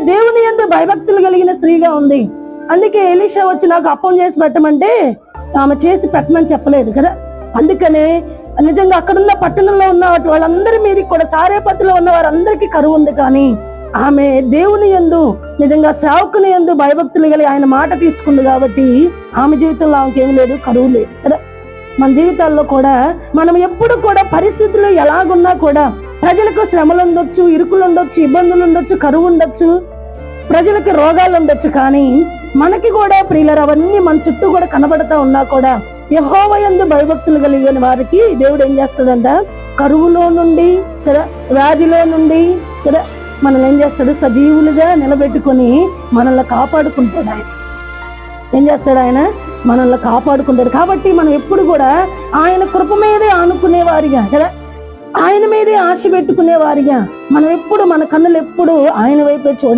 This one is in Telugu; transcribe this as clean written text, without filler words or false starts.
దేవుని యందు భయభక్తులు కలిగిన స్త్రీగా ఉంది. అందుకే ఎలీషా వచ్చి నాకు అప్పం చేసి పెట్టమంటే ఆమె చేసి పెట్టమని చెప్పలేదు కదా. అందుకనే నిజంగా అక్కడున్న పట్టణంలో ఉన్న వాళ్ళందరి మీదకి కూడా, సారేపతిలో ఉన్న వారందరికీ కరువు ఉంది. కానీ ఆమె దేవుని యందు, నిజంగా సేవకుని యందు భయభక్తులు కలిగి ఆయన మాట తీసుకుంది కాబట్టి ఆమె జీవితంలో ఆమెకేమీ లేదు, కరువు లేదు కదా. మన జీవితాల్లో కూడా మనం ఎప్పుడు కూడా పరిస్థితులు ఎలాగున్నా కూడా, ప్రజలకు శ్రమలు ఉండొచ్చు, ఇరుకులు ఉండొచ్చు, ఇబ్బందులు ఉండొచ్చు, కరువు ఉండొచ్చు, ప్రజలకు రోగాలు ఉండొచ్చు. కానీ మనకి కూడా ప్రియులరు అవన్నీ మన చుట్టూ కూడా కనబడతా ఉన్నా కూడా యెహోవా యందు భయభక్తులు కలిగిన వారికి దేవుడు ఏం చేస్తాడంట, కరువులో నుండి కదా, వ్యాధిలో నుండి కదా, మనల్ని ఏం చేస్తాడు, సజీవులుగా నిలబెట్టుకొని మనల్ని కాపాడుకుంటాడు. ఆయన ఏం చేస్తాడు, ఆయన మనల్ని కాపాడుకుంటాడు. కాబట్టి మనం ఎప్పుడు కూడా ఆయన కృప మీదే ఆనుకునే వారిగా కదా, ఆయన మీదే ఆశ పెట్టుకునే వారిగా మనం ఎప్పుడు, మన కన్నులు ఎప్పుడు ఆయన వైపే చూడాలి.